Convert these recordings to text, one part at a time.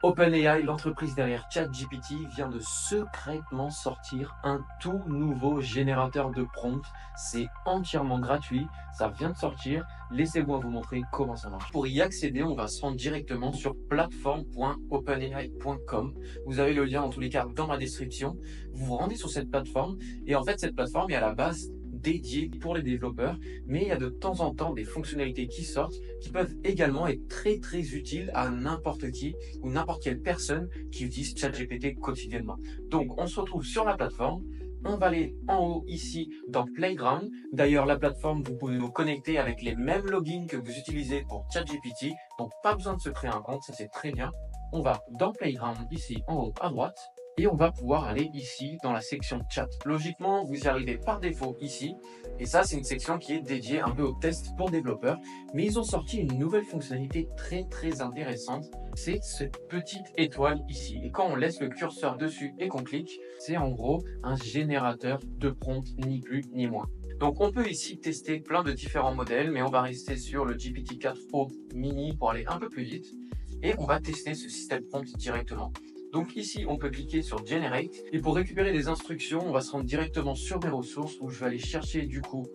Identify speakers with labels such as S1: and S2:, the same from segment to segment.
S1: OpenAI, l'entreprise derrière ChatGPT, vient de secrètement sortir un tout nouveau générateur de prompts. C'est entièrement gratuit, ça vient de sortir. Laissez-moi vous montrer comment ça marche. Pour y accéder, on va se rendre directement sur plateforme.openai.com. Vous avez le lien en tous les cas dans ma description. Vous vous rendez sur cette plateforme et en fait cette plateforme est à la base dédiée pour les développeurs, mais il y a de temps en temps des fonctionnalités qui sortent qui peuvent également être très utiles à n'importe qui ou n'importe quelle personne qui utilise ChatGPT quotidiennement. Donc, on se retrouve sur la plateforme. On va aller en haut ici dans Playground. D'ailleurs, la plateforme, vous pouvez vous connecter avec les mêmes logins que vous utilisez pour ChatGPT. Donc, pas besoin de se créer un compte, ça c'est très bien. On va dans Playground ici en haut à droite. Et on va pouvoir aller ici dans la section chat. Logiquement, vous y arrivez par défaut ici. Et ça, c'est une section qui est dédiée un peu aux tests pour développeurs. Mais ils ont sorti une nouvelle fonctionnalité très intéressante. C'est cette petite étoile ici. Et quand on laisse le curseur dessus et qu'on clique, c'est en gros un générateur de prompts, ni plus ni moins. Donc on peut ici tester plein de différents modèles, mais on va rester sur le GPT-4 Pro Mini pour aller un peu plus vite. Et on va tester ce système prompt directement. Donc ici, on peut cliquer sur Generate. Et pour récupérer des instructions, on va se rendre directement sur mes ressources où je vais aller chercher du coup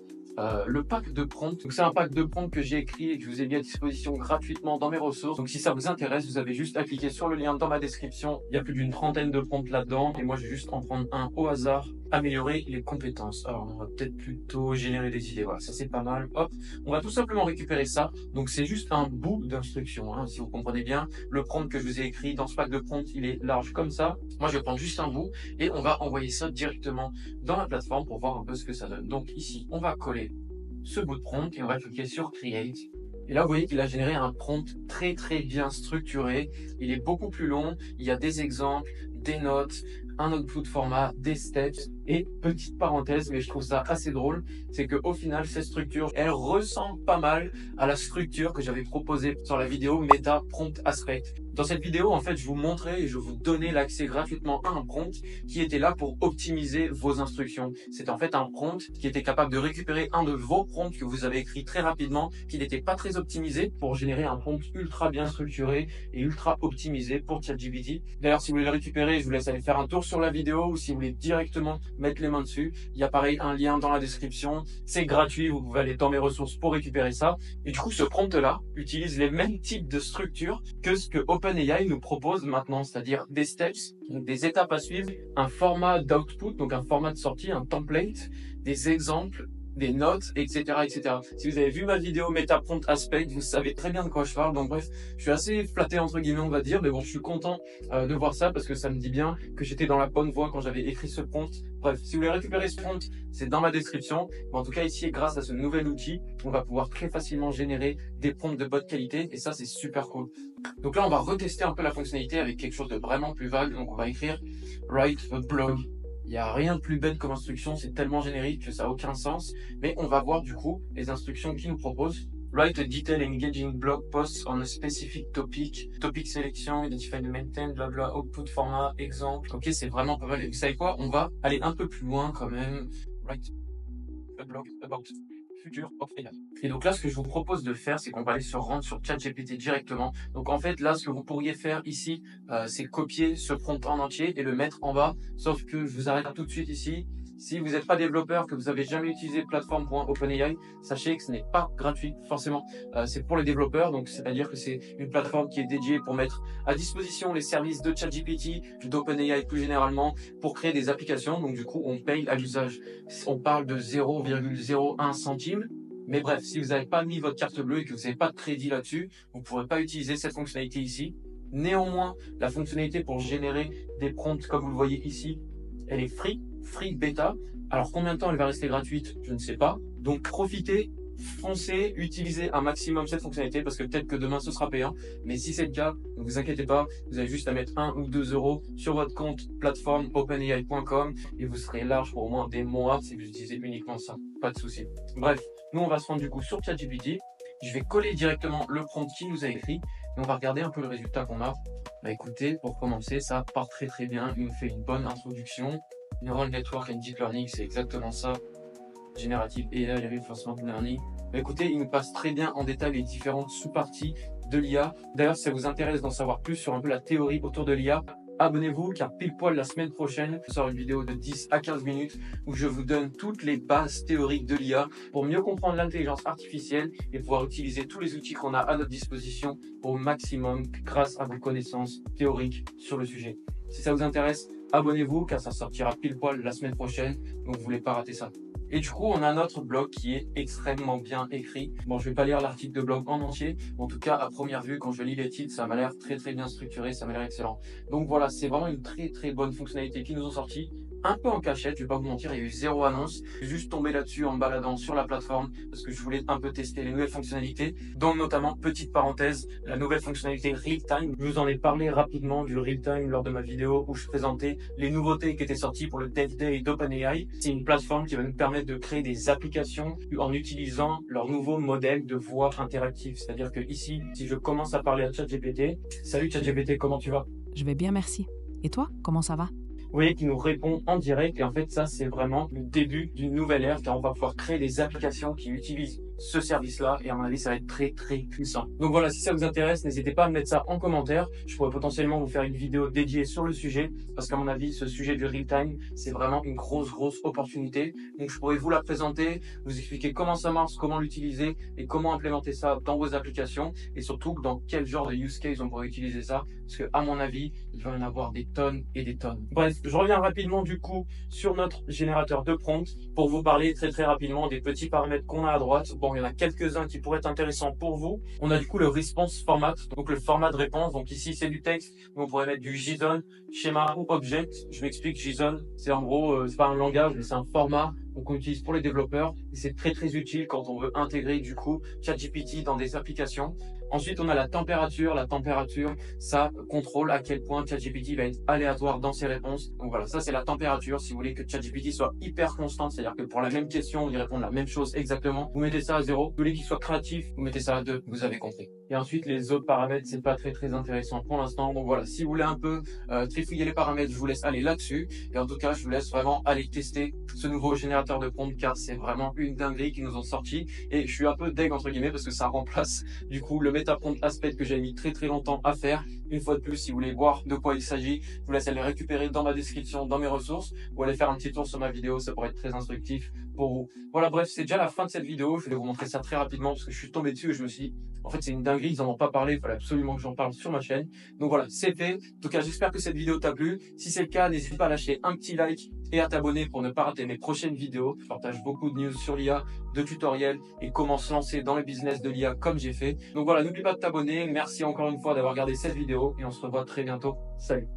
S1: le pack de prompts. Donc c'est un pack de prompts que j'ai écrit et que je vous ai mis à disposition gratuitement dans mes ressources. Donc si ça vous intéresse, vous avez juste à cliquer sur le lien dans ma description. Il y a plus d'une trentaine de prompts là-dedans. Et moi, je vais juste en prendre un au hasard. Améliorer les compétences. Alors, on va peut-être plutôt générer des idées. Voilà, ça c'est pas mal. Hop, on va tout simplement récupérer ça. Donc c'est juste un bout d'instruction, hein, si vous comprenez bien. Le prompt que je vous ai écrit dans ce pack de prompts, il est large comme ça. Moi, je vais prendre juste un bout et on va envoyer ça directement dans la plateforme pour voir un peu ce que ça donne. Donc ici, on va coller ce bout de prompt et on va cliquer sur Create. Et là, vous voyez qu'il a généré un prompt très bien structuré. Il est beaucoup plus long. Il y a des exemples, des notes, un output format, des steps. Et petite parenthèse, mais je trouve ça assez drôle, c'est qu'au final, cette structure, elle ressemble pas mal à la structure que j'avais proposée sur la vidéo Meta Prompt Aspect. Dans cette vidéo, en fait, je vous montrais et je vous donnais l'accès gratuitement à un prompt qui était là pour optimiser vos instructions. C'est en fait un prompt qui était capable de récupérer un de vos prompts que vous avez écrit très rapidement, qui n'était pas très optimisé pour générer un prompt ultra bien structuré et ultra optimisé pour ChatGPT. D'ailleurs, si vous voulez le récupérer, je vous laisse aller faire un tour sur la vidéo ou si vous voulez directement mettre les mains dessus, il y a pareil un lien dans la description. C'est gratuit, vous pouvez aller dans mes ressources pour récupérer ça. Et du coup, ce prompt-là utilise les mêmes types de structures que ce que OpenAI nous propose maintenant, c'est-à-dire des steps, donc des étapes à suivre, un format d'output, donc un format de sortie, un template, des exemples, des notes, etc. Si vous avez vu ma vidéo Meta Prompt Aspect, vous savez très bien de quoi je parle. Donc bref, je suis assez flatté entre guillemets, on va dire, mais bon, je suis content de voir ça parce que ça me dit bien que j'étais dans la bonne voie quand j'avais écrit ce prompt. Bref, si vous voulez récupérer ce prompt, c'est dans ma description. Mais en tout cas, ici, grâce à ce nouvel outil, on va pouvoir très facilement générer des prompts de bonne qualité et ça, c'est super cool. Donc là, on va retester un peu la fonctionnalité avec quelque chose de vraiment plus vague. Donc on va écrire write a blog. Il n'y a rien de plus bête comme instruction, c'est tellement générique que ça n'a aucun sens. Mais on va voir du coup les instructions qu'il nous propose. Write a detailed engaging blog post on a specific topic. Topic sélection, identify and maintain, blabla, output format, exemple. Ok, c'est vraiment pas mal. Et vous savez quoi? On va aller un peu plus loin quand même. Write a blog about future of AI. Et donc là, ce que je vous propose de faire, c'est qu'on va aller se rendre sur ChatGPT directement. Donc en fait, là, ce que vous pourriez faire ici, c'est copier ce prompt en entier et le mettre en bas. Sauf que je vous arrête tout de suite ici. Si vous n'êtes pas développeur, que vous avez jamais utilisé plateforme.openai, sachez que ce n'est pas gratuit, forcément. C'est pour les développeurs, donc c'est-à-dire que c'est une plateforme qui est dédiée pour mettre à disposition les services de ChatGPT, d'OpenAI plus généralement, pour créer des applications. Donc du coup, on paye à l'usage. On parle de 0,01 centime. Mais bref, si vous n'avez pas mis votre carte bleue et que vous n'avez pas de crédit là-dessus, vous ne pourrez pas utiliser cette fonctionnalité ici. Néanmoins, la fonctionnalité pour générer des prompts, comme vous le voyez ici, elle est free bêta. Alors combien de temps elle va rester gratuite, je ne sais pas. Donc profitez, foncez, utilisez un maximum cette fonctionnalité parce que peut-être que demain ce sera payant. Mais si c'est le cas, ne vous inquiétez pas, vous avez juste à mettre 1 ou 2 euros sur votre compte plateforme openai.com et vous serez large pour au moins des mois si vous utilisez uniquement ça. Pas de souci. Bref, nous on va se rendre du coup sur ChatGPT. Je vais coller directement le prompt qu'il nous a écrit et on va regarder un peu le résultat qu'on a. Bah écoutez, pour commencer, ça part très bien. Il nous fait une bonne introduction. Neural Network and Deep Learning, c'est exactement ça. Générative AI, Reinforcement Learning. Bah écoutez, il nous passe très bien en détail les différentes sous-parties de l'IA. D'ailleurs, si ça vous intéresse d'en savoir plus sur un peu la théorie autour de l'IA, abonnez-vous car pile poil la semaine prochaine, je sors une vidéo de 10 à 15 minutes où je vous donne toutes les bases théoriques de l'IA pour mieux comprendre l'intelligence artificielle et pouvoir utiliser tous les outils qu'on a à notre disposition au maximum grâce à vos connaissances théoriques sur le sujet. Si ça vous intéresse, abonnez-vous car ça sortira pile poil la semaine prochaine, donc vous ne voulez pas rater ça. Et du coup, on a notre blog qui est extrêmement bien écrit. Bon, je vais pas lire l'article de blog en entier. En tout cas, à première vue, quand je lis les titres, ça m'a l'air très bien structuré, ça m'a l'air excellent. Donc voilà, c'est vraiment une très bonne fonctionnalité qui nous ont sorti. Un peu en cachette, je vais pas vous mentir, il y a eu 0 annonce. Je suis juste tombé là-dessus en me baladant sur la plateforme parce que je voulais un peu tester les nouvelles fonctionnalités, dont notamment, petite parenthèse, la nouvelle fonctionnalité Real Time. Je vous en ai parlé rapidement du Real Time lors de ma vidéo où je présentais les nouveautés qui étaient sorties pour le Dev Day d'OpenAI. C'est une plateforme qui va nous permettre de créer des applications en utilisant leur nouveau modèle de voix interactive. C'est-à-dire que ici, si je commence à parler à ChatGPT, salut ChatGPT, comment tu vas?
S2: Je vais bien, merci. Et toi, comment ça va?
S1: Vous voyez, qui nous répond en direct. Et en fait, ça, c'est vraiment le début d'une nouvelle ère car on va pouvoir créer des applications qui utilisent ce service-là. Et à mon avis, ça va être très puissant. Donc voilà, si ça vous intéresse, n'hésitez pas à me mettre ça en commentaire. Je pourrais potentiellement vous faire une vidéo dédiée sur le sujet parce qu'à mon avis, ce sujet du real time, c'est vraiment une grosse opportunité. Donc je pourrais vous la présenter, vous expliquer comment ça marche, comment l'utiliser et comment implémenter ça dans vos applications et surtout dans quel genre de use case on pourrait utiliser ça. Parce que à mon avis, il va y en avoir des tonnes et des tonnes. Bref, je reviens rapidement du coup sur notre générateur de prompts pour vous parler très rapidement des petits paramètres qu'on a à droite. Bon, il y en a quelques-uns qui pourraient être intéressants pour vous. On a du coup le response format, donc le format de réponse. Donc ici, c'est du texte, mais on pourrait mettre du JSON, schéma ou object. Je m'explique, JSON, c'est en gros, c'est pas un langage, mais c'est un format qu'on utilise pour les développeurs et c'est très utile quand on veut intégrer du coup ChatGPT dans des applications. Ensuite, on a la température. La température, ça contrôle à quel point ChatGPT va être aléatoire dans ses réponses. Donc voilà, ça c'est la température. Si vous voulez que ChatGPT soit hyper constante, c'est-à-dire que pour la même question, il répond la même chose exactement, vous mettez ça à 0. Vous voulez qu'il soit créatif, vous mettez ça à 2. Vous avez compris. Et ensuite, les autres paramètres, c'est pas très intéressant pour l'instant. Donc voilà, si vous voulez un peu trifouiller les paramètres, je vous laisse aller là-dessus. Et en tout cas, je vous laisse vraiment aller tester ce nouveau générateur de prompts car c'est vraiment une dinguerie qu'ils nous ont sorti. Et je suis un peu deg entre guillemets parce que ça remplace du coup le MetaPrompt Aspect que j'ai mis très longtemps à faire. Une fois de plus, si vous voulez voir de quoi il s'agit, je vous laisse aller récupérer dans ma description, dans mes ressources, ou aller faire un petit tour sur ma vidéo, ça pourrait être très instructif pour vous. Voilà, bref, c'est déjà la fin de cette vidéo. Je vais vous montrer ça très rapidement parce que je suis tombé dessus et je me suis dit, en fait, c'est une dinguerie, ils en ont pas parlé, il fallait absolument que j'en parle sur ma chaîne. Donc voilà, c'est fait. En tout cas, j'espère que cette vidéo t'a plu. Si c'est le cas, n'hésite pas à lâcher un petit like et à t'abonner pour ne pas rater mes prochaines vidéos. Je partage beaucoup de news sur l'IA, de tutoriels et comment se lancer dans le business de l'IA comme j'ai fait. Donc voilà, n'oublie pas de t'abonner. Merci encore une fois d'avoir regardé cette vidéo et on se revoit très bientôt. Salut!